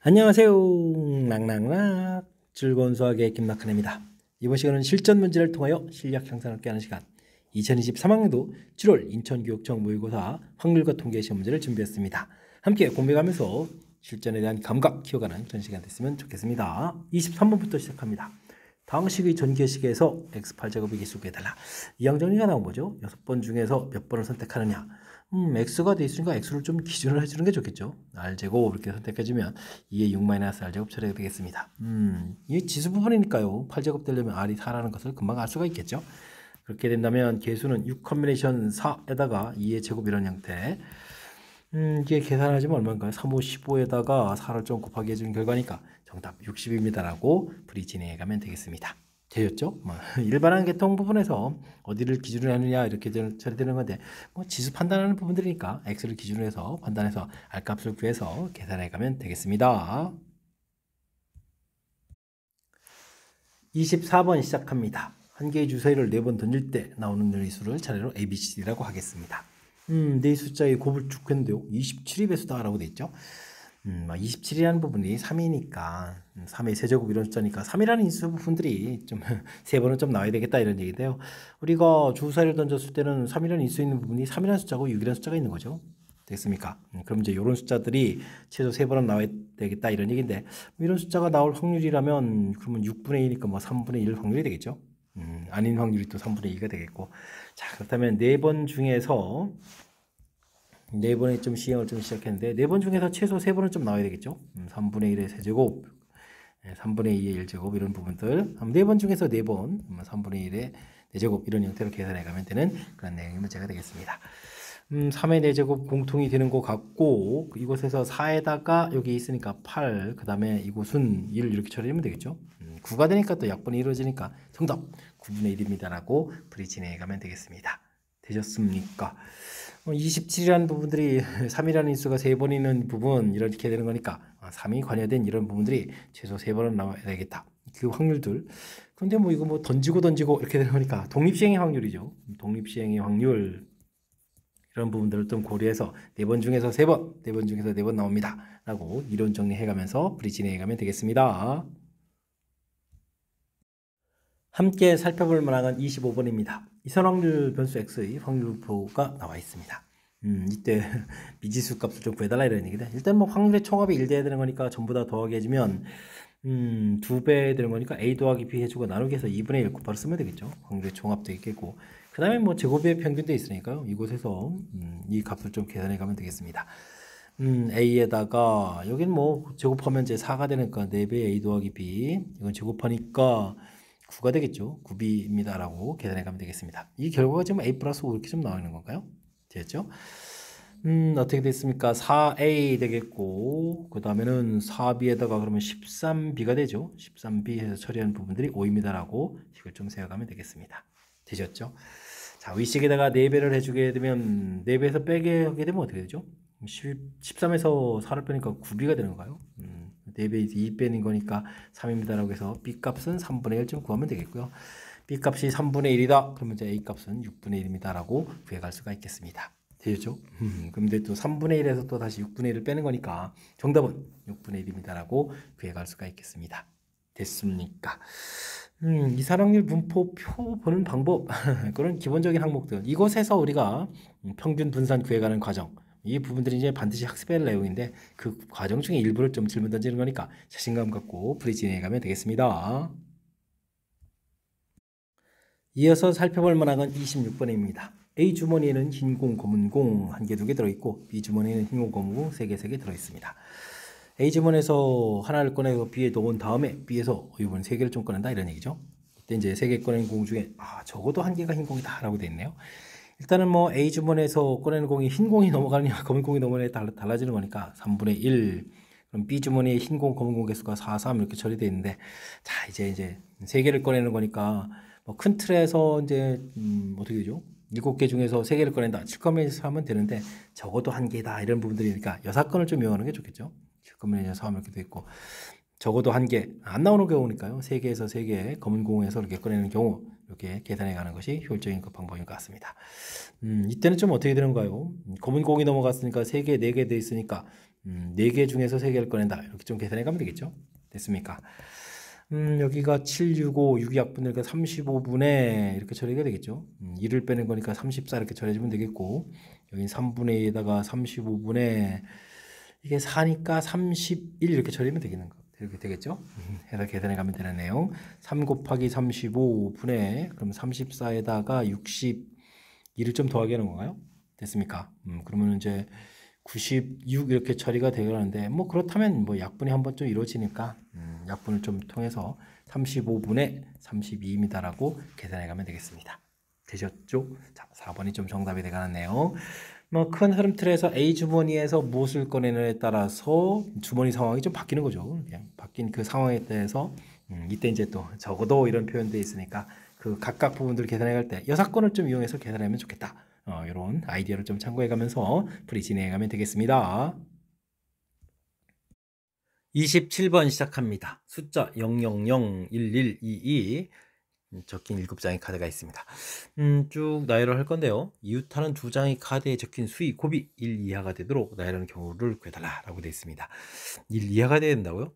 안녕하세요. 락락락 즐거운 수학의 김낙한입니다. 이번 시간은 실전 문제를 통하여 실력 향상을 깨하는 시간 2023학년도 7월 인천교육청 모의고사 확률과 통계 시험 문제를 준비했습니다. 함께 공부하면서 실전에 대한 감각 키워가는 그런 시간 됐으면 좋겠습니다. 23번부터 시작합니다. 다항식의 전개식에서 x8제곱의 개수 구해달라. 이항 정리가 나온 거죠. 6번 중에서 몇 번을 선택하느냐. x가 돼 있으니까 x를 좀 기준을 해주는 게 좋겠죠. r제곱 이렇게 선택해주면 2의 6-r제곱 처리가 되겠습니다. 이게 지수 부분이니까요. 8제곱 되려면 r이 4라는 것을 금방 알 수가 있겠죠. 그렇게 된다면 개수는 6 컴비네이션 4에다가 2의 제곱 이런 형태. 이게 계산하시면 얼마인가요? 3, 5, 15에다가 4를 좀 곱하기 해주는 결과니까 정답 60입니다라고 풀이 진행해 가면 되겠습니다. 되었죠? 일반한 계통 부분에서 어디를 기준으로 하느냐 이렇게 처리되는 건데 지수 판단하는 부분들이니까 x를 기준으로 해서 판단해서 r값을 구해서 계산해 가면 되겠습니다. 24번 시작합니다. 한 개의 주사위를 4번 던질 때 나오는 수를 차례로 ABCD라고 하겠습니다. 네 숫자의 곱을 쭉 했는데요. 27이 배수다라고 돼 있죠. 27이라는 부분이 3이니까 3의 세제곱 이런 숫자니까 3이라는 인수 부분들이 좀 3번은 좀 나와야 되겠다 이런 얘기인데요. 우리가 주사위를 던졌을 때는 3이라는 인수 있는 부분이 3이라는 숫자고 6이라는 숫자가 있는 거죠. 됐습니까? 그럼 이제 이런 숫자들이 최소 3번은 나와야 되겠다 이런 얘기인데 이런 숫자가 나올 확률이라면 그러면 6분의 2니까 뭐 3분의 1 확률이 되겠죠. 아닌 확률이 또 3분의 2가 되겠고. 자, 그렇다면 4번 중에서 4번에 좀 시행을 좀 시작했는데 4번 중에서 최소 3번은 좀 나와야 되겠죠. 3분의 1의 세제곱, 3분의 2의 1제곱 이런 부분들 4번 중에서 4번 3분의 1의 4제곱 이런 형태로 계산해 가면 되는 그런 내용의 문제가 되겠습니다. 3의 4제곱 공통이 되는 것 같고 이곳에서 4에다가 여기 있으니까 8, 그 다음에 이곳은 1 이렇게 처리하면 되겠죠. 9가 되니까 또 약분이 이루어지니까 정답 9분의 1입니다라고 풀이 진행해 가면 되겠습니다. 되셨습니까? 27이라는 부분들이 3이라는 인수가 3번 있는 부분 이렇게 되는 거니까 3이 관여된 이런 부분들이 최소 3번은 나와야 되겠다. 그 확률들. 근데 이거 던지고 이렇게 되는 거니까 독립시행의 확률이죠. 독립시행의 확률 이런 부분들을 좀 고려해서 4번 중에서 3번, 4번 중에서 4번 나옵니다. 라고 이론 정리해가면서 풀이 진행해가면 되겠습니다. 함께 살펴볼 만한 25번입니다. 이선확률 변수 x의 확률표가 나와 있습니다. 이때 미지수 값을 좀 구해달라 이런 얘기인데 일단 확률의 총합이 1 돼야 되는 거니까 전부 다 더하기 해주면 2배 되는 거니까 a 더하기 b 해주고 나누기 해서 2분의 1 곱하기 쓰면 되겠죠. 확률의 총합도 있겠고 그 다음에 제곱의 평균도 있으니까요. 이곳에서 이 값을 좀 계산해 가면 되겠습니다. a에다가 여기는 제곱하면 이제 4가 되니까 4배 a 더하기 b 이건 제곱하니까 9가 되겠죠. 9b입니다 라고 계산해 가면 되겠습니다. 이 결과가 지금 a 플러스 5 이렇게 좀 나와 있는 건가요? 되겠죠? 어떻게 됐습니까? 4a 되겠고 그 다음에는 4b에다가 그러면 13b가 되죠. 13b 해서 처리하는 부분들이 5입니다 라고 식을 좀 세워가면 되겠습니다. 되셨죠? 자, 위식에다가 4배를 해주게 되면 4배에서 빼게 하게 되면 어떻게 되죠? 13에서 4를 빼니까 9b가 되는 건가요? 4배에서 2 빼는 거니까 3입니다 라고 해서 b값은 3분의 1 좀 구하면 되겠고요. b값이 3분의 1이다 그러면 이제 a값은 6분의 1입니다 라고 구해갈 수가 있겠습니다. 되죠? 근데 또 3분의 1에서 또 다시 6분의 1을 빼는 거니까 정답은 6분의 1입니다 라고 구해갈 수가 있겠습니다. 됐습니까? 이산확률 분포표 보는 방법 그런 기본적인 항목들 이곳에서 우리가 평균 분산 구해가는 과정 이 부분들이 이제 반드시 학습해야 할 내용인데 그 과정 중에 일부를 좀 질문 던지는 거니까 자신감 갖고 풀이 진행해 가면 되겠습니다. 이어서 살펴볼 만한 건 26번입니다. A 주머니에는 흰 공, 검은 공 1개, 2개 들어있고 B 주머니에는 흰 공, 검은 공 3개, 3개 들어있습니다. A 주머니에서 하나를 꺼내서 B에 넣은 다음에 B에서 이번 3개를 좀 꺼낸다 이런 얘기죠. 이때 이제 3개 꺼낸 공 중에 적어도 1개가 흰 공이다 라고 되어 있네요. 일단은 A 주머니에서 꺼내는 공이 흰 공이 넘어가느냐 검은 공이 넘어가느냐에 달라지는 거니까 3분의 1 그럼 B 주머니에 흰 공, 검은 공 개수가 4, 3 이렇게 처리되어 있는데 자 이제 3개를 꺼내는 거니까 큰 틀에서 이제 어떻게 되죠? 7개 중에서 3개를 꺼낸다. 7컴에서 하면 되는데 적어도 1개다 이런 부분들이니까 여사건을 좀 이용하는 게 좋겠죠. 7컴에서 4 이렇게 돼 있고 적어도 1개 안 나오는 경우니까요. 3개에서 3개 검은 공에서 이렇게 꺼내는 경우 이렇게 계산해 가는 것이 효율적인 그 방법인 것 같습니다. 이때는 좀 어떻게 되는가요? 검은 공이 넘어갔으니까 3개, 4개 돼 있으니까 4개 중에서 3개를 꺼낸다. 이렇게 좀 계산해 가면 되겠죠. 됐습니까? 여기가 7, 6, 5, 6이 약분되니까 35분의 이렇게 처리가 되겠죠. 1을 빼는 거니까 34 이렇게 처리해주면 되겠고, 여긴 3분의 2에다가 35분의 이게 4니까 31 이렇게 처리하면 되겠는 거. 이렇게 되겠죠. 해서 계산해 가면 되는 내용. 3 곱하기 35분의 그럼 34에다가 62를 좀 더하게 하는 건가요? 됐습니까? 그러면 이제 96 이렇게 처리가 되는데 뭐 그렇다면 뭐 약분이 한번 좀 이루어지니까 약분을 좀 통해서 35분의 32입니다라고 계산해 가면 되겠습니다. 되셨죠? 자, 4번이 좀 정답이 되가는 내용. 뭐 큰 흐름 틀에서 A 주머니에서 무엇을 꺼내느냐에 따라서 주머니 상황이 좀 바뀌는 거죠. 그냥 바뀐 그 상황에 대해서 이때 이제 또 적어도 이런 표현돼 있으니까 그 각각 부분들을 계산해 갈 때 여사건을 좀 이용해서 계산하면 좋겠다. 이런 아이디어를 좀 참고해 가면서 풀이 진행해 가면 되겠습니다. 27번 시작합니다. 숫자 0001122 적힌 7장의 카드가 있습니다. 쭉 나열을 할 건데요. 이웃하는 2장의 카드에 적힌 수의 곱이 1 이하가 되도록 나열하는 경우를 구해달라라고 되어 있습니다. 1 이하가 돼야 된다고요?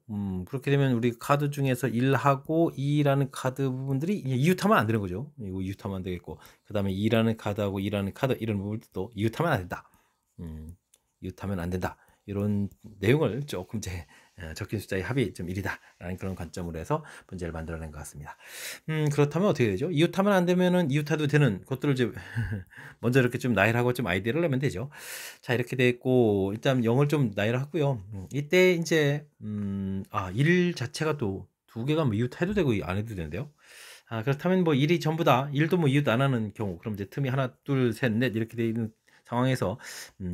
그렇게 되면 우리 카드 중에서 1하고 2라는 카드 부분들이 이웃하면 안 되는 거죠. 이거 이웃하면 안 되겠고, 그 다음에 2라는 카드하고 2라는 카드 이런 부분들도 이웃하면 안 된다. 이웃하면 안 된다. 이런 내용을 조금 적힌 숫자의 합이 좀 1이다 라는 그런 관점으로 해서 문제를 만들어낸 것 같습니다. 그렇다면 어떻게 되죠? 이웃하면 안 되면은 이웃해도 되는 것들을 이제 먼저 이렇게 좀 나열하고 좀 아이디어를 내면 되죠. 자, 이렇게 됐고 일단 0을 좀 나열하고요. 이때 이제 1 자체가 또 2개가 뭐 이웃해도 되고 안 해도 되는데요. 그렇다면 뭐 1이 전부 다 1도 뭐 이웃 안 하는 경우, 그럼 이제 틈이 하나, 둘, 셋, 넷 이렇게 돼 있는 상황에서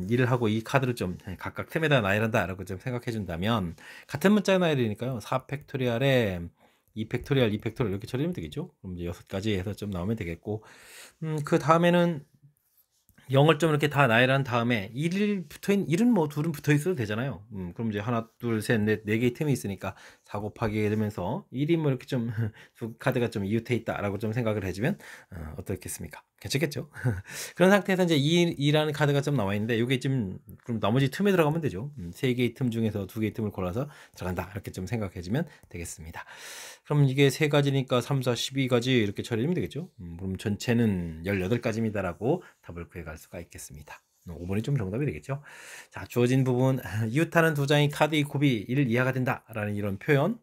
일을 하고 이 카드를 좀 각각 틈에다 나열한다 라고 좀 생각해 준다면, 같은 문자 나열이니까요 4 팩토리얼에 2 팩토리얼, 2 팩토리얼 이렇게 처리하면 되겠죠. 그럼 이제 6가지 해서 좀 나오면 되겠고, 그 다음에는 0을 좀 이렇게 다 나열한 다음에 1이 붙어있는, 1은 뭐 2은 붙어 있어도 되잖아요. 그럼 이제 하나, 둘, 셋, 넷, 4개의 틈이 있으니까 4 곱하기 되면서 1이 뭐 이렇게 좀 두 카드가 좀 이웃해 있다라고 좀 생각을 해주면 어떻겠습니까? 괜찮겠죠? 그런 상태에서 이제 2라는 카드가 좀 나와 있는데, 이게 좀 그럼 나머지 틈에 들어가면 되죠. 3개의 틈 중에서 2개의 틈을 골라서 들어간다 이렇게 좀 생각해주면 되겠습니다. 그럼 이게 3가지니까 3, 4, 12가지 이렇게 처리하면 되겠죠. 그럼 전체는 18가지입니다라고 답을 구해갈 수가 있겠습니다. 5번이 좀 정답이 되겠죠. 자, 주어진 부분 이웃하는 2장의 카드의 곱이 1 이하가 된다라는 이런 표현.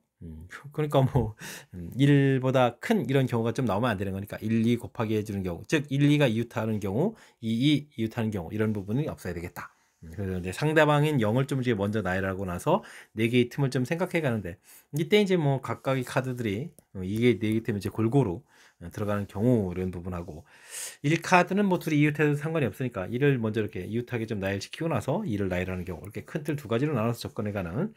그러니까 뭐 1보다 큰 이런 경우가 좀 나오면 안 되는 거니까 1, 2 곱하기 해주는 경우, 즉 1, 2가 이웃하는 경우, 2, 2 이웃하는 경우 이런 부분이 없어야 되겠다. 그래서 이제 상대방인 0을 좀 이제 먼저 나열하고 나서 4개의 틈을 좀 생각해 가는데, 이때 이제 뭐 각각의 카드들이 이게 4개 틈이 이제 골고루 들어가는 경우 이런 부분하고, 1카드는 뭐 둘이 이웃해도 상관이 없으니까 1을 먼저 이렇게 이웃하게 좀 나열시키고 나서 2를 나열하는 경우, 이렇게 큰 틀 2가지로 나눠서 접근해가는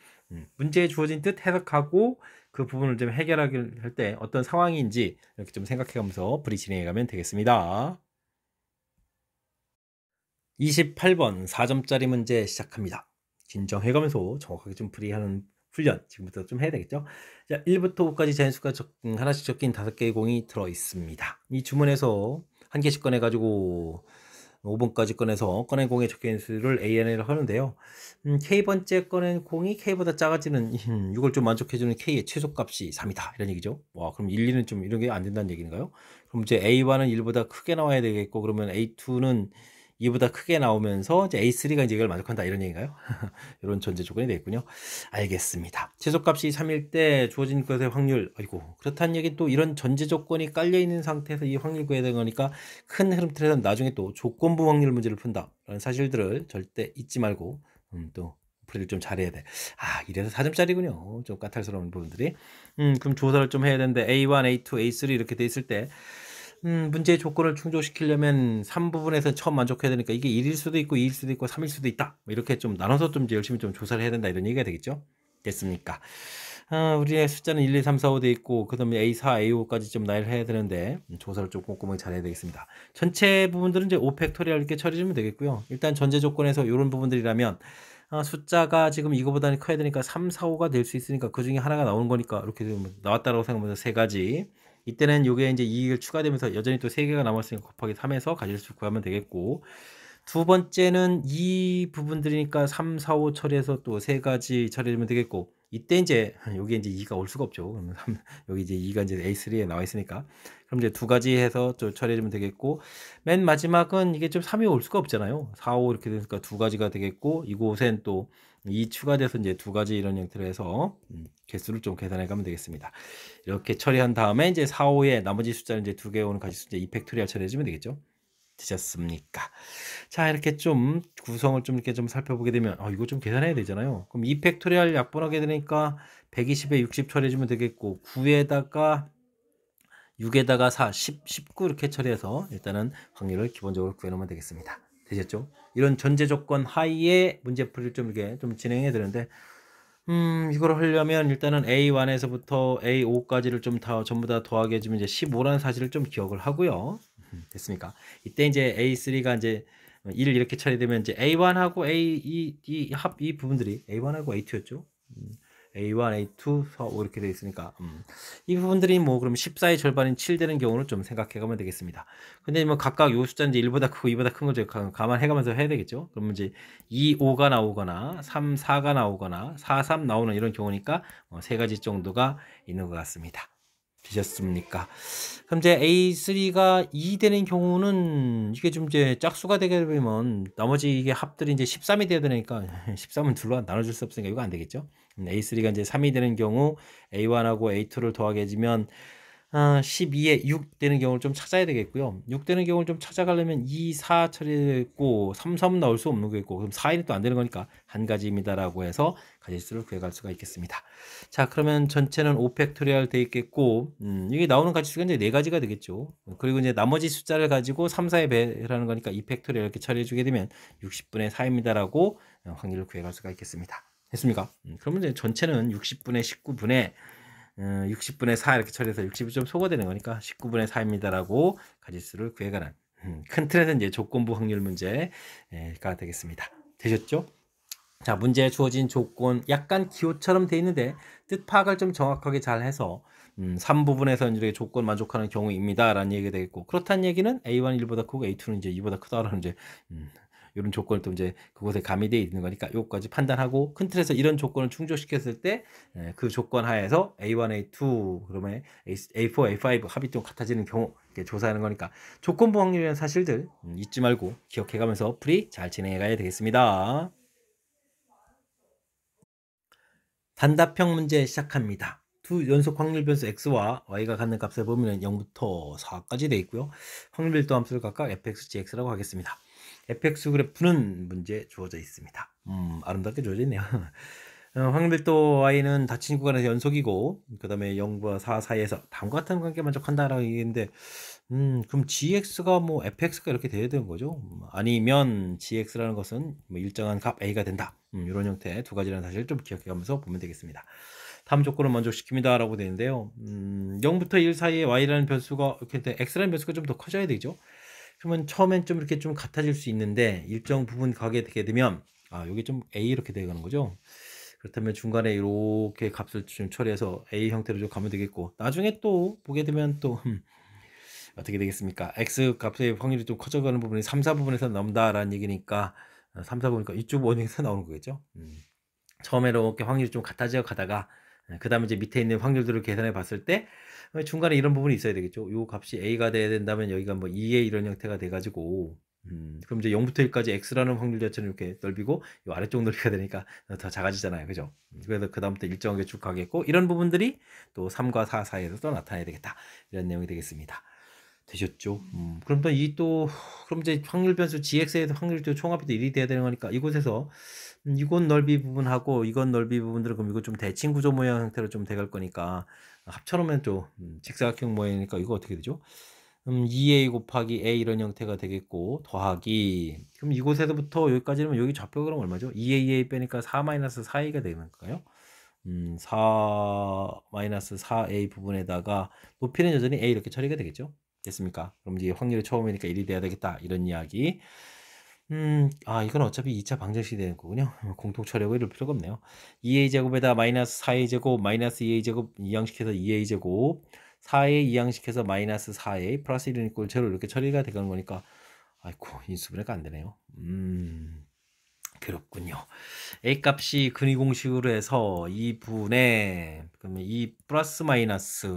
문제에 주어진 뜻 해석하고 그 부분을 좀 해결하게 할 때 어떤 상황인지 이렇게 좀 생각해가면서 풀이 진행해가면 되겠습니다. 28번 4점짜리 문제 시작합니다. 진정해가면서 정확하게 좀 풀이하는 훈련 지금부터 좀 해야 되겠죠. 자, 1부터 5까지 자연수가 하나씩 적힌 5개의 공이 들어 있습니다. 이 주문에서 한 개씩 꺼내가지고 5번까지 꺼낸 공의 적힌 수를 AN을 하는데요. K번째 꺼낸 공이 K보다 작아지는 이걸 좀 만족해주는 K의 최소값이 3이다 이런 얘기죠. 와, 그럼 1, 2는 좀 이런 게 안 된다는 얘기인가요? 그럼 이제 A1은 1보다 크게 나와야 되겠고, 그러면 A2는 2보다 크게 나오면서 이제 A3가 이제 이걸 만족한다 이런 얘기인가요? 이런 전제 조건이 되겠군요. 알겠습니다. 최소값이 3일 때 주어진 것의 확률, 아이고, 그렇다는 얘기는 또 이런 전제 조건이 깔려 있는 상태에서 이 확률 구해야 되는 거니까 큰 흐름 틀에서 나중에 또 조건부 확률 문제를 푼다라는 사실들을 절대 잊지 말고 또 풀이를 좀 잘해야 돼. 이래서 4점짜리군요. 좀 까탈스러운 부분들이. 그럼 조사를 좀 해야 되는데 A1, A2, A3 이렇게 돼 있을 때 문제의 조건을 충족시키려면 3부분에서 처음 만족해야 되니까 이게 1일 수도 있고 2일 수도 있고 3일 수도 있다. 뭐 이렇게 좀 나눠서 좀 열심히 좀 조사를 해야 된다 이런 얘기가 되겠죠. 됐습니까? 우리의 숫자는 1, 2, 3, 4, 5 돼 있고 그 다음에 A4, A5까지 좀 나열해야 되는데 조사를 좀 꼼꼼하게 잘해야 되겠습니다. 전체 부분들은 이제 5팩토리얼 이렇게 처리하면 되겠고요. 일단 전제 조건에서 이런 부분들이라면 숫자가 지금 이거보다는 커야 되니까 3, 4, 5가 될 수 있으니까 그 중에 하나가 나오는 거니까 이렇게 나왔다라고 생각하면서 3가지, 이때는 요게 이제 2를 추가되면서 여전히 또 3개가 남았으니까 곱하기 3해서 가질 수 구하면 되겠고, 두 번째는 이 부분들이니까 3, 4, 5 처리해서 또 세 가지 처리하면 되겠고, 이때 이제 여기 이제 2가 올 수가 없죠. 그러면 여기 이제 2가 이제 A3에 나와 있으니까. 그럼 이제 두 가지 해서 또 처리해주면 되겠고, 맨 마지막은 이게 좀 3이 올 수가 없잖아요. 4, 5 이렇게 되니까 두 가지가 되겠고, 이곳엔 또 2 추가돼서 이제 두 가지 이런 형태로 해서 개수를 좀 계산해 가면 되겠습니다. 이렇게 처리한 다음에 이제 4, 5에 나머지 숫자는 이제 두 개 오는 가지수 이제 2팩토리얼 처리해주면 되겠죠. 되셨습니까? 자, 이렇게 좀 구성을 좀 이렇게 좀 살펴보게 되면, 이거 좀 계산해야 되잖아요. 그럼 2팩토리얼 약분하게 되니까 120에 60 처리해주면 되겠고, 9에다가 6에다가 4, 10, 19 이렇게 처리해서 일단은 확률을 기본적으로 구해놓으면 되겠습니다. 되셨죠? 이런 전제 조건 하에 문제풀이를 좀 이렇게 좀 진행해야 되는데, 이걸 하려면 일단은 A1에서부터 A5까지를 좀 다 전부 다 더하게 해주면 이제 15라는 사실을 좀 기억을 하고요. 됐습니까? 이때 이제 A3가 이제 1 이렇게 처리되면 이제 A1하고 A2 이 부분들이 A1하고 A2였죠. A1, A2, 4, 5 이렇게 되어 있으니까 이 부분들이 뭐 그럼 14의 절반인 7 되는 경우는 좀 생각해 가면 되겠습니다. 근데 뭐 각각 요 숫자는 이제 1보다 크고 2보다 큰 거 감안해 가면서 해야 되겠죠. 그러면 이제 2, 5가 나오거나 3, 4가 나오거나 4, 3 나오는 이런 경우니까 세 가지 정도가 있는 것 같습니다. 되셨습니까? 그럼 이제 A3가 2 되는 경우는 이게 좀 이제 짝수가 되게 되면 나머지 이게 합들이 이제 13이 돼야 되니까 13은 둘로 나눠줄 수 없으니까 이거 안 되겠죠? A3가 이제 3이 되는 경우 A1하고 A2를 더하게 해주면 12에 6 되는 경우를 좀 찾아야 되겠고요. 6 되는 경우를 좀 찾아가려면 2, 4 처리했고 3, 3 나올 수 없는 거겠고 그럼 4는 또 안 되는 거니까 한 가지입니다라고 해서 가지수를 구해갈 수가 있겠습니다. 자, 그러면 전체는 5팩토리얼 돼 있겠고 이게 나오는 가지수가 이제 4가지가 되겠죠. 그리고 이제 나머지 숫자를 가지고 3, 4의 배라는 거니까 2팩토리얼 이렇게 처리해 주게 되면 60분의 4입니다라고 확률을 구해갈 수가 있겠습니다. 됐습니까? 그러면 이제 전체는 60분의 19분의 60분의 4 이렇게 처리해서 60이 좀 소거되는 거니까 19분의 4입니다라고 가지수를 구해가는 큰 틀에서 이제 조건부 확률 문제가 되겠습니다. 되셨죠? 자, 문제에 주어진 조건 약간 기호처럼 돼 있는데 뜻 파악을 좀 정확하게 잘 해서 3부분에서 이렇게 조건 만족하는 경우입니다 라는 얘기가 되겠고, 그렇다는 얘기는 A1 1보다 크고 A2는 이제 2보다 크다라는 이제 이런 조건을 또 이제 그곳에 가미되어 있는 거니까 요거까지 판단하고 큰 틀에서 이런 조건을 충족시켰을 때 그 조건 하에서 A1, A2 그러면 A4, A5 합이 좀 같아지는 경우 이렇게 조사하는 거니까 조건부 확률이라는 사실들 잊지 말고 기억해가면서 풀이 잘 진행해 가야 되겠습니다. 단답형 문제 시작합니다. 두 연속 확률 변수 x와 y가 갖는 값의 범위는 0부터 4까지 되어 있고요. 확률 별도 함수를 각각 fx, gx라고 하겠습니다. fx 그래프는 문제 주어져 있습니다. 아름답게 주어져 있네요. 확률별도 y는 닫힌 구간에서 연속이고 그 다음에 0과 4 사이에서 다음과 같은 관계 만족한다라고 얘기했는데 그럼 gx가 뭐 fx가 이렇게 돼야 되는 거죠. 아니면 gx라는 것은 뭐 일정한 값 a가 된다. 이런 형태의 두 가지라는 사실을 좀 기억해가면서 보면 되겠습니다. 다음 조건을 만족시킵니다 라고 되는데요. 0부터 1 사이에 y라는 변수가 이렇게 돼 x라는 변수가 좀 더 커져야 되죠. 그러면 처음엔 좀 이렇게 좀 같아질 수 있는데 일정 부분 가게 되게 되면 여기 좀 a 이렇게 되는 거죠. 그렇다면 중간에 이렇게 값을 좀 처리해서 a 형태로 좀 가면 되겠고, 나중에 또 보게 되면 또 어떻게 되겠습니까? x 값의 확률이 좀 커져가는 부분이 3, 4부분에서 나온다라는 얘기니까 3, 4부니까 이쪽 원에서 나오는 거겠죠. 처음에 이렇게 확률이 좀 같아져 가다가 그 다음에 이제 밑에 있는 확률들을 계산해 봤을 때 중간에 이런 부분이 있어야 되겠죠. 요 값이 a가 돼야 된다면 여기가 뭐 2의 이런 형태가 돼 가지고 그럼 이제 0부터 1까지 x라는 확률 자체는 이렇게 넓이고 요 아래쪽 넓이가 되니까 더 작아지잖아요. 그죠? 그래서 그 다음부터 일정하게 쭉 가겠고 이런 부분들이 또 3과 4 사이에서 또 나타나야 되겠다. 이런 내용이 되겠습니다. 되셨죠? 그럼 그럼 이제 확률 변수 gx에서 확률 총합이 또 1이 돼야 되는 거니까 이곳에서 이건 넓이 부분하고 이건 넓이 부분들은 그럼 이거 좀 대칭 구조 모양 형태로 좀 돼갈 거니까 합쳐놓으면 좀 직사각형 모양이니까 이거 어떻게 되죠? 2a 곱하기 a 이런 형태가 되겠고 더하기 그럼 이곳에서부터 여기까지는 여기 좌표가 그럼 얼마죠? 2a 빼니까 4 마이너스 4a가 되는 걸까요? 4 마이너스 4a 부분에다가 높이는 여전히 a 이렇게 처리가 되겠죠? 됐습니까? 그럼 이제 확률이 처음이니까 1이 돼야 되겠다 이런 이야기. 이건 어차피 2차 방정식이 되는 거군요. 공통 처리하고 이럴 필요가 없네요. 2a 제곱에다 마이너스 4a 제곱 마이너스 2a 제곱 이항식해서 2a 제곱 4a 이항식해서 마이너스 4a 플러스 1은 이꼴 제로 이렇게 처리가 되는 거니까 아이고, 인수분해가 안 되네요. 그렇군요. A 값이 근위 공식으로 해서 2분의 그러면 2 플러스 마이너스.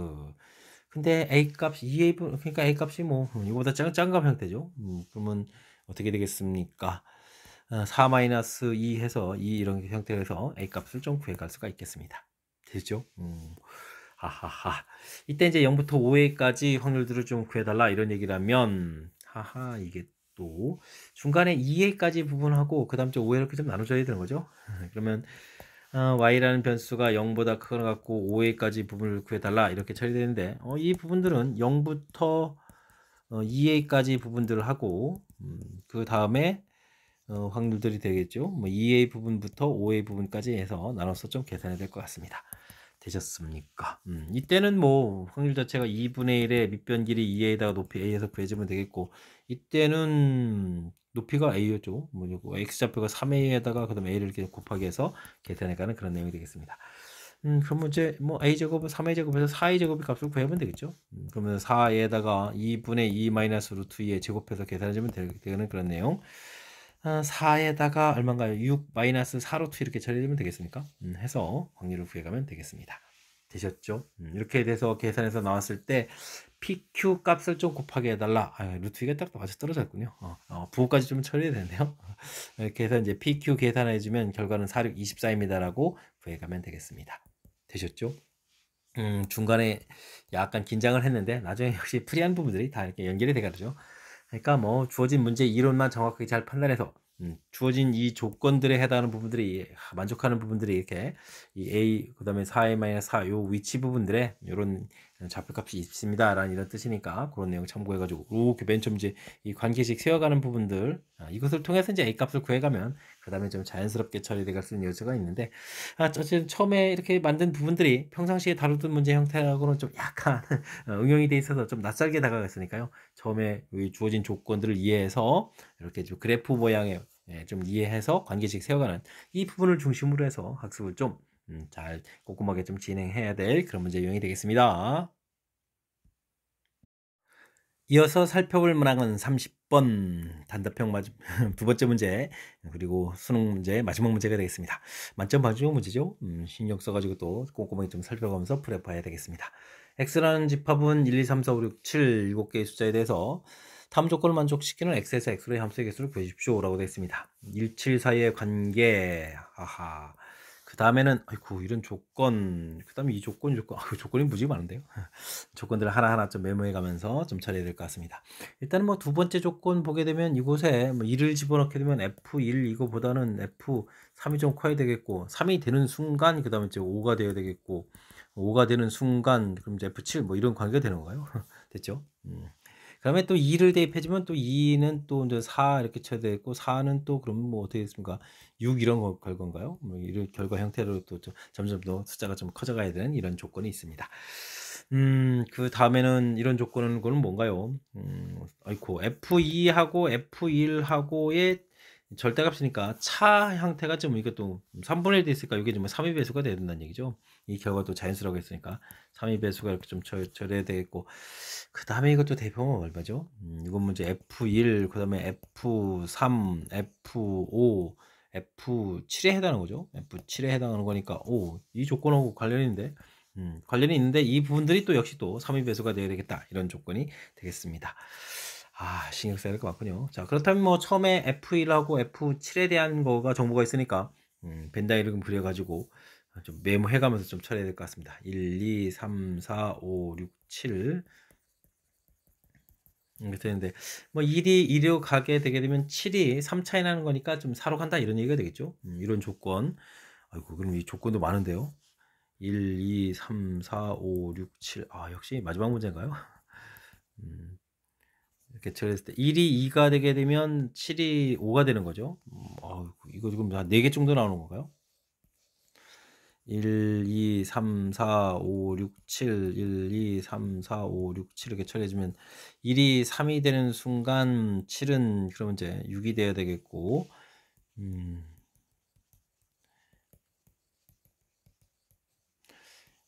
근데 A 값이 2A 그러니까 A 값이 뭐 이거보다 작은 값 형태죠. 그러면 어떻게 되겠습니까? 4 마이너스 2 해서 2 이런 형태로 해서 A 값을 좀 구해갈 수가 있겠습니다. 되죠? 하하하. 이때 이제 0부터 5회까지 확률들을 좀 구해달라 이런 얘기라면, 하하, 이게 또 중간에 2회까지 부분하고 그 다음 주 5회 이렇게 좀 나눠줘야 되는 거죠. 그러면 y라는 변수가 0보다 크거나 같고 5회까지 부분을 구해달라 이렇게 처리되는데, 이 부분들은 0부터 2회까지 부분들을 하고 그 다음에 확률들이 되겠죠. 뭐 2A 부분부터 5A 부분까지 해서 나눠서 좀 계산해야 될 것 같습니다. 되셨습니까? 이때는 뭐 확률 자체가 2분의 1의 밑변 길이 2A에다가 높이 A에서 구해주면 되겠고, 이때는 높이가 A였죠. 뭐 이거 X좌표가 3A에다가 그다음에 A를 이렇게 곱하기 해서 계산해가는 그런 내용이 되겠습니다. 그러면 이제 뭐 A제곱은 3A제곱에서 4A제곱의 값을 구해보면 되겠죠. 그러면 4에다가 2분의 2 마이너스 루트 2에 제곱해서 계산해주면 되는 그런 내용. 4에다가 얼마인가요? 6 마이너스 4루트 이렇게 처리되면 되겠습니까? 해서 확률을 구해가면 되겠습니다. 되셨죠? 이렇게 돼서 계산해서 나왔을 때 PQ 값을 좀 곱하게 해달라. 루트 2가 딱 맞아 떨어졌군요. 부호까지 좀 처리해야 되는데요. 이렇게 해서 이제 PQ 계산해주면 결과는 4, 6, 24입니다라고 구해가면 되겠습니다. 되셨죠? 중간에 약간 긴장을 했는데 나중에 역시 프리한 부분들이 다 이렇게 연결이 돼가죠. 그러니까 뭐 주어진 문제 이론만 정확하게 잘 판단해서 주어진 이 조건들에 해당하는 부분들이 만족하는 부분들이 이렇게 이 A 그다음에 4A-4 요 위치 부분들에 이런 좌표값이 있습니다라는 이런 뜻이니까 그런 내용 참고해가지고 이렇게 맨 처음 이제 이 관계식 세워가는 부분들 이것을 통해서 이제 A 값을 구해가면 그 다음에 좀 자연스럽게 처리될 수 있는 여지가 있는데 어쨌든 처음에 이렇게 만든 부분들이 평상시에 다루던 문제 형태하고는 좀 약간 응용이 돼 있어서 좀 낯설게 다가갔으니까요. 처음에 주어진 조건들을 이해해서 이렇게 좀 그래프 모양의 좀 이해해서 관계식 세워가는 이 부분을 중심으로 해서 학습을 좀 잘 꼼꼼하게 좀 진행해야 될 그런 문제 유형이 되겠습니다. 이어서 살펴볼 문항은 30번 단답형 두 번째 문제 그리고 수능 문제 마지막 문제가 되겠습니다. 만점 반중 문제죠. 신경 써가지고 또 꼼꼼하게 좀 살펴가면서 풀어봐야 되겠습니다. x라는 집합은 1, 2, 3, 4, 5, 6, 7, 7개의 숫자에 대해서 다음 조건을 만족시키는 x에서 x로의 함수의 개수를 구해주십시오 라고 되어 있습니다. 1, 7 사이의 관계 하하. 그 다음에는 아이고 이런 조건 그 다음에 이 조건이 조건이 무지 많은데요. 조건들을 하나하나 좀 메모해 가면서 좀 처리해야 될 것 같습니다. 일단은 뭐 두 번째 조건 보게 되면 이곳에 뭐 1을 집어넣게 되면 F1 이거보다는 F3이 좀 커야 되겠고 3이 되는 순간 그 다음에 이제 5가 되어야 되겠고 5가 되는 순간 그럼 이제 F7 뭐 이런 관계가 되는 건가요? 됐죠? 그다음에 또 2를 대입해주면 또 2는 또 이제 4 이렇게 쳐야 되겠고 4는 또 그러면 뭐 어떻게 됐습니까? 6 이런 거 결과인가요? 뭐 이런 결과 형태로 또 점점 더 숫자가 좀 커져가야 되는 이런 조건이 있습니다. 그 다음에는 이런 조건은 거는 뭔가요? 아이고 F2하고 F1하고의 절대값이니까 차 형태가 좀 이것도 3분의 1돼 있으니까 이게 좀 3의 배수가 돼야 된다는 얘기죠. 이 결과도 자연스럽게 했으니까 3의 배수가 이렇게 좀 절해야 되겠고 그 다음에 이것도 대표가 얼마죠? 이건 문제 F1 그 다음에 F3 F5 F7에 해당하는 거죠. F7에 해당하는 거니까 이 조건하고 관련이 있는데 관련이 있는데 이 부분들이 또 역시 또 3의 배수가 되어야 되겠다 이런 조건이 되겠습니다. 신경 써야 될 것 같군요. 자, 그렇다면 뭐 처음에 F1하고 F7에 대한 거가 정보가 있으니까 벤 다이어그램 그려가지고 좀 메모해가면서 좀 처리해야 될 것 같습니다. 1, 2, 3, 4, 5, 6, 7 이렇게 되는데 뭐 1이 2로 가게 되게 되면 7이 3 차이 나는 거니까 좀 4로 간다 이런 얘기가 되겠죠. 이런 조건. 아이고 그럼 이 조건도 많은데요. 1, 2, 3, 4, 5, 6, 7 역시 마지막 문제인가요? 이렇게 처리했을 때 1이 2가 되게 되면 7이 5가 되는 거죠. 이거 지금 한 4개 정도 나오는 건가요? 1, 2, 3, 4, 5, 6, 7 1, 2, 3, 4, 5, 6, 7 이렇게 처리해주면 1이 3이 되는 순간 7은 그러면 이제 6이 돼야 되겠고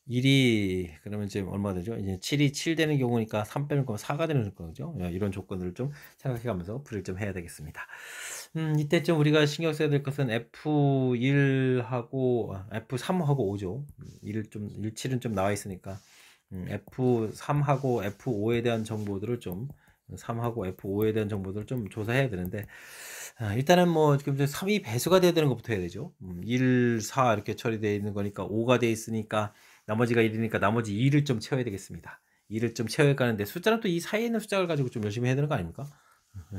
1이 그러면 이제 얼마가 되죠? 이제 7이 7 되는 경우니까 3 빼는 거 4가 되는 거죠. 이런 조건들을 좀 생각해 가면서 풀이를 좀 해야 되겠습니다. 이때쯤 우리가 신경 써야 될 것은 F1하고 F3하고 5죠. 7은 좀 나와 있으니까 F3하고 F5에 대한 정보들을 좀 3하고 F5에 대한 정보들을 좀 조사해야 되는데 일단은 뭐 지금 3이 배수가 돼야 되는 것부터 해야 되죠. 1, 4 이렇게 처리되어 있는 거니까 5가 돼 있으니까 나머지가 1이니까 나머지 2를 좀 채워야 되겠습니다. 2를 좀 채워야 가는데 숫자는 또 이 사이에 있는 숫자를 가지고 좀 열심히 해야 되는 거 아닙니까?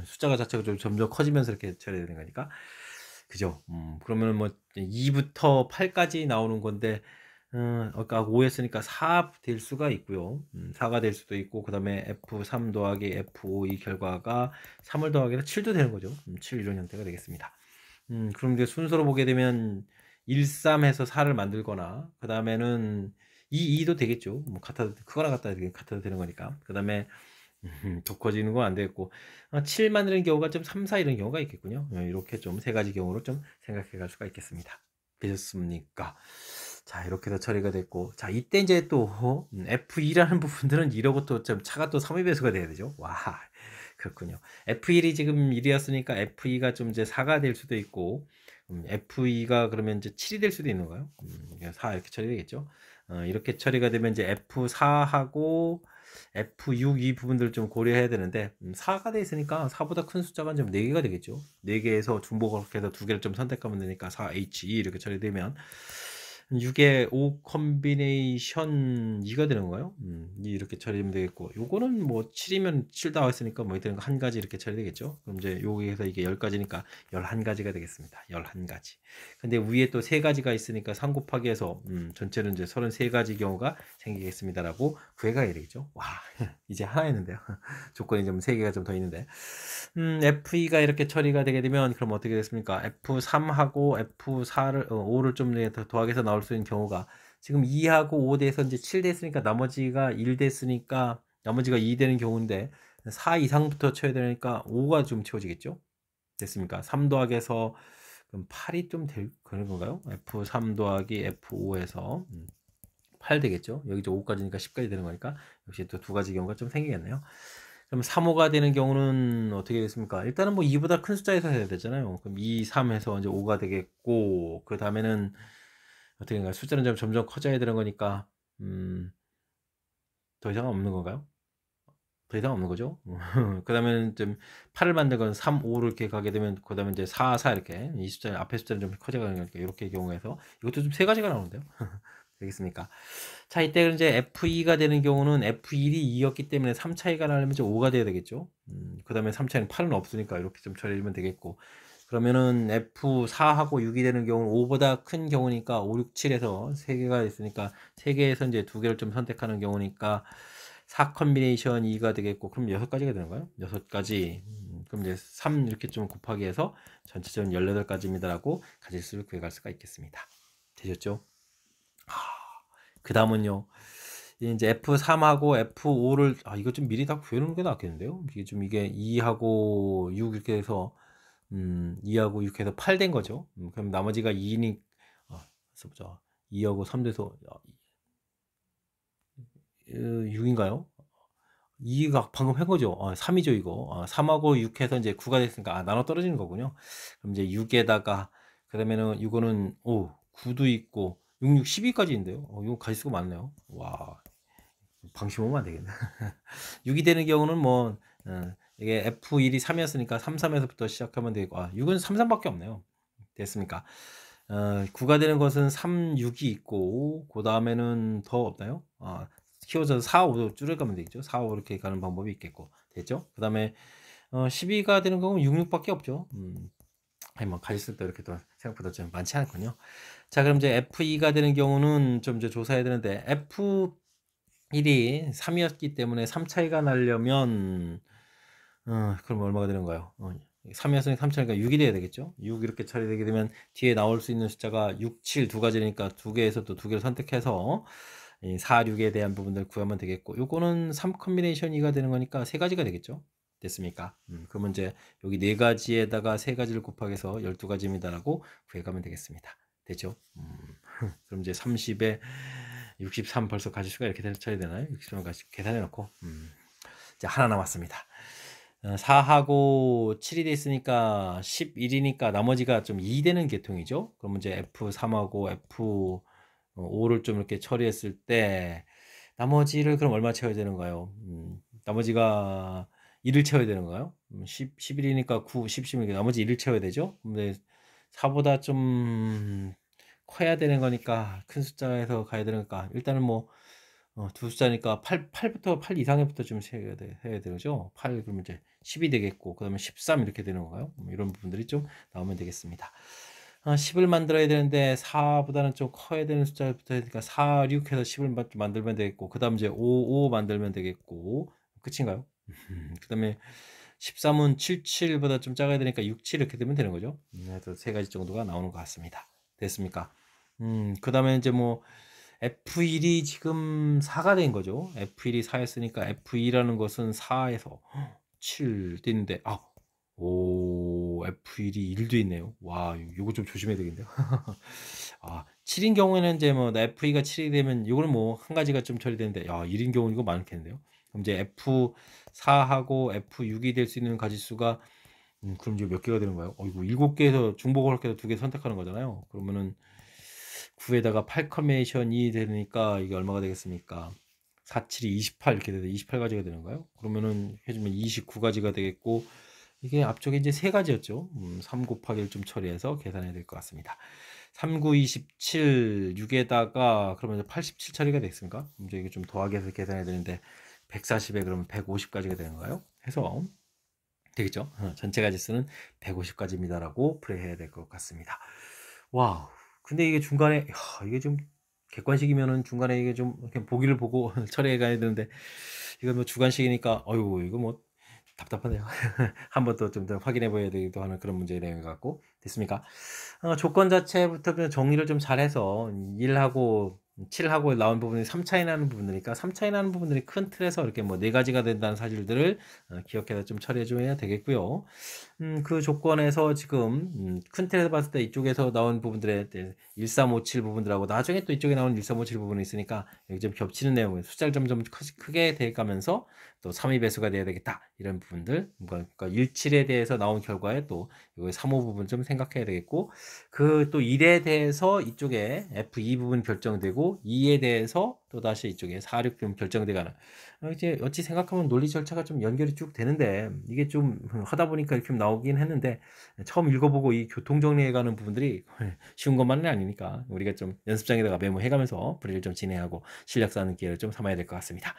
숫자가 자체가 좀 점점 커지면서 이렇게 처리되는 거니까. 그죠? 그러면 뭐 2부터 8까지 나오는 건데 아까 5였으니까 4 될 수가 있고요. 4가 될 수도 있고 그다음에 F3 더하기 F5 이 결과가 3을 더하기 해서 7도 되는 거죠. 7 이런 형태가 되겠습니다. 그럼 이제 순서로 보게 되면 1, 3해서 4를 만들거나 그 다음에는 2, 2도 되겠죠. 뭐 크거나 같아도 되는 거니까. 그 다음에 더 커지는 건 안 되겠고 7 만드는 경우가 좀 3, 4 이런 경우가 있겠군요. 이렇게 좀 세 가지 경우로 좀 생각해 갈 수가 있겠습니다. 되셨습니까? 자, 이렇게 해서 처리가 됐고, 자, 이때 이제 또 F2라는 부분들은 이러고 또 좀 차가 또 3의 배수가 돼야 되죠. 와, 그렇군요. F1이 지금 1이었으니까 F2가 좀 이제 4가 될 수도 있고, F2가 그러면 이제 7이 될 수도 있는 거예요. 4 이렇게 처리되겠죠. 이렇게 처리가 되면 이제 F4하고 F6 이 부분들을 좀 고려해야 되는데 4가 돼 있으니까 4보다 큰 숫자가 좀 4개가 되겠죠. 4개에서 중복해서 2개를 좀 선택하면 되니까 4H2 이렇게 처리되면 6의 5 컴비네이션 2가 되는 거예요. 이렇게 처리하면 되겠고 요거는 뭐 7이면 7 나와 있으니까 뭐 이때는 한 가지 이렇게 처리되겠죠. 그럼 이제 여기에서 이게 10가지니까 11가지가 되겠습니다. 11가지. 근데 위에 또 3가지가 있으니까 3 곱하기 해서 전체는 이제 33가지 경우가 생기겠습니다라고 구해가야 되겠죠. 와, 이제 하나 있는데요. 조건이 좀 3개가 좀 더 있는데. F2가 이렇게 처리가 되게 되면 그럼 어떻게 됐습니까? F3하고 F4를 5를 좀 더 더하기해서 나올 수 있는 경우가 지금 2하고 5 돼서 이제 7 됐으니까 나머지가 1 됐으니까 나머지가 2 되는 경우인데 4 이상부터 쳐야 되니까 5가 좀 채워지겠죠? 됐습니까? 3 더하기해서 그럼 8이 좀 될 그런 건가요? F3 더하기 F5에서 8 되겠죠? 여기 이제 5까지니까 10까지 되는 거니까 역시 또 두 가지 경우가 좀 생기겠네요. 그럼 3호가 되는 경우는 어떻게 됐습니까? 일단은 뭐 2보다 큰 숫자에서 해야 되잖아요. 그럼 2, 3 해서 이제 5가 되겠고, 그 다음에는 어떻게 된가요? 숫자는 점점 커져야 되는 거니까, 더 이상 없는 건가요? 더 이상 없는 거죠. 그 다음에는 좀 8을 만든 건 3, 5를 이렇게 가게 되면, 그 다음에 이제 4, 4 이렇게, 이 숫자, 앞에 숫자는 좀 커져가는 거니까, 이렇게 경우에서, 이것도 좀 세 가지가 나오는데요. 되겠습니까? 자, 이때 이제 F2가 되는 경우는 F1이 2였기 때문에 3 차이가 나려면 이제 5가 돼야 되겠죠. 그 다음에 3 차이는 8은 없으니까 이렇게 좀 처리하면 되겠고. 그러면은 F4하고 6이 되는 경우는 5보다 큰 경우니까 5, 6, 7에서 3개가 있으니까 3개에서 이제 2개를 좀 선택하는 경우니까 4 컨비네이션 2가 되겠고, 그럼 6가지가 되는 거예요? 6가지. 그럼 이제 3 이렇게 좀 곱하기 해서 전체적으로 18가지입니다라고 가질수를 구해갈 수가 있겠습니다. 되셨죠? 그 다음은요. 이제 F3하고 F5를 이거 좀 미리 다 구해놓는 게 낫겠는데요. 이게 2하고 6 이렇게 해서 2하고 6 해서 8 된 거죠. 그럼 나머지가 2니 써보자. 2하고 3 돼서 6인가요? 2가 방금 한 거죠. 3이죠, 이거. 3하고 6 해서 이제 9가 됐으니까 나눠 떨어지는 거군요. 그럼 이제 6에다가 그다음에는 이거는 9도 있고 6, 6, 12까지 있는데요. 이거 가지수가 많네요. 와, 방심하면 안 되겠네. 6이 되는 경우는 뭐 이게 F1이 3이었으니까 3, 3에서부터 시작하면 되고 6은 3, 3밖에 없네요. 됐습니까? 9가 되는 것은 3, 6이 있고 그 다음에는 더 없나요? 키워서 4, 5도 줄여가면 되겠죠. 4, 5 이렇게 가는 방법이 있겠고 됐죠? 그 다음에 12가 되는 경우는 6, 6밖에 없죠. 아니 뭐 가질 수도 이렇게 또 생각보다 좀 많지 않군요. 자, 그럼 이제 F2가 되는 경우는 좀 이제 조사해야 되는데 F1이 3이었기 때문에 3 차이가 나려면 그럼 얼마가 되는가요? 3이었으니까 3 차이가 6이 돼야 되겠죠? 6 이렇게 처리되게 되면 뒤에 나올 수 있는 숫자가 6, 7 두 가지니까 두 개에서 또 두 개를 선택해서 4, 6에 대한 부분들 구하면 되겠고 요거는 3 컨비네이션 2가 되는 거니까 세 가지가 되겠죠? 됐습니까? 그러면 이제 여기 네 가지에다가 세 가지를 곱하기해서 12가지입니다라고 구해가면 되겠습니다. 됐죠? 그럼 이제 30에 63 벌써 가지수가 이렇게 쳐야 되나요? 63 가지수 계산해 놓고 이제 하나 남았습니다. 4하고 7이 돼 있으니까 11이니까 나머지가 좀 2 되는 계통이죠. 그럼 이제 F3하고 F5를 좀 이렇게 처리했을 때 나머지를 그럼 얼마 채워야 되는가요? 나머지가 1을 채워야 되는가요? 11이니까 9, 10이니까 나머지 1을 채워야 되죠. 근데 4보다 좀 커야 되는 거니까 큰 숫자에서 가야 되니까 일단은 뭐 두 숫자니까 8부터 8 이상부터 좀 해야 되죠. 8 그러면 이제 10이 되겠고 그다음에 13 이렇게 되는 건가요? 이런 부분들이 좀 나오면 되겠습니다. 10을 만들어야 되는데 4보다는 좀 커야 되는 숫자부터 해니까 4, 6 해서 10을 만들면 되겠고 그다음 이제 5, 5 만들면 되겠고 끝인가요? 그다음에 13은 7, 7보다 좀 작아야 되니까 6, 7 이렇게 되면 되는 거죠. 그래서 세 가지 정도가 나오는 것 같습니다. 됐습니까? 그다음에 이제 뭐 F1이 지금 4가 된 거죠. F1이 4였으니까 F2라는 것은 4에서 7 됐는데 오 F1이 1도 있네요. 와 요거 좀 조심해야 되겠네요. 7인 경우에는 이제 뭐 F2가 7이 되면 요거는 뭐 한 가지가 좀 처리되는데 1인 경우는 이거 많겠는데요. 그럼 이제 F4하고 F6이 될 수 있는 가지수가 그럼 이제 몇 개가 되는 거예요? 이거 7개에서 중복을 할 때도 2개 선택하는 거잖아요. 그러면은 9에다가 8커메이션이 되니까 이게 얼마가 되겠습니까? 4, 7이 28 이렇게 돼서 28가지가 되는 거예요. 그러면은 해주면 29가지가 되겠고 이게 앞쪽에 이제 3가지였죠. 3 곱하기 1 좀 처리해서 계산해야 될 것 같습니다. 3, 9, 27, 6에다가 그러면 87 처리가 됐습니까? 이제 이게 좀 더하기 해서 계산해야 되는데 140에 그러면 150가지가 되는 거예요. 해서 되겠죠? 전체 가지수는 150가지입니다라고 플레이해야 될 것 같습니다. 와우. 근데 이게 중간에 이게 좀 객관식이면은 중간에 이게 좀 이렇게 보기를 보고 처리해 가야 되는데 이거 뭐 주관식이니까 어유 이거 뭐 답답하네요. 한번 또 좀 더 확인해 봐야 되기도 하는 그런 문제 내용 같고 됐습니까? 조건 자체부터 그냥 정리를 좀 잘해서 1하고 7하고 나온 부분이 3 차이 나는 부분이니까 3 차이 나는 부분들이 큰 틀에서 이렇게 뭐 4가지가 된다는 사실들을 기억해서 좀 처리해 줘야 되겠고요. 그 조건에서 지금 큰 틀에서 봤을 때 이쪽에서 나온 부분들의 1357 부분들하고 나중에 또 이쪽에 나온 1357 부분이 있으니까 여기 좀 겹치는 내용을 숫자를 점점 크게 대가면서 또 3의 배수가 돼야 되겠다 이런 부분들 그러니까 17에 대해서 나온 결과에 또 3호 부분 좀 생각해야 되겠고 그 또 1에 대해서 이쪽에 F2 부분 결정되고 2에 대해서 또 다시 이쪽에 4, 6 좀 결정돼가는 이제 어찌 생각하면 논리 절차가 좀 연결이 쭉 되는데 이게 좀 하다 보니까 이렇게 나오긴 했는데 처음 읽어보고 이 교통 정리해가는 부분들이 쉬운 것만은 아니니까 우리가 좀 연습장에다가 메모해가면서 플레이를 좀 진행하고 실력 쌓는 기회를 좀 삼아야 될 것 같습니다.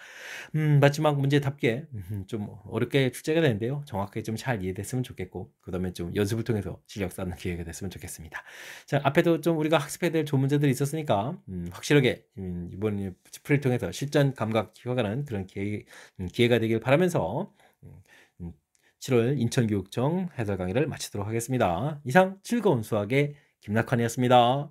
마지막 문제답게 좀 어렵게 출제가 되는데요. 정확하게 좀 잘 이해됐으면 좋겠고 그 다음에 좀 연습을 통해서 실력 쌓는 기회가 됐으면 좋겠습니다. 자 앞에도 좀 우리가 학습해야 될 좋은 문제들이 있었으니까 확실하게 이번 플레이를 통해서 실전 감각 키워가는 그런 기회가 되길 바라면서 7월 인천교육청 해설 강의를 마치도록 하겠습니다. 이상 즐거운 수학의 김낙환이었습니다.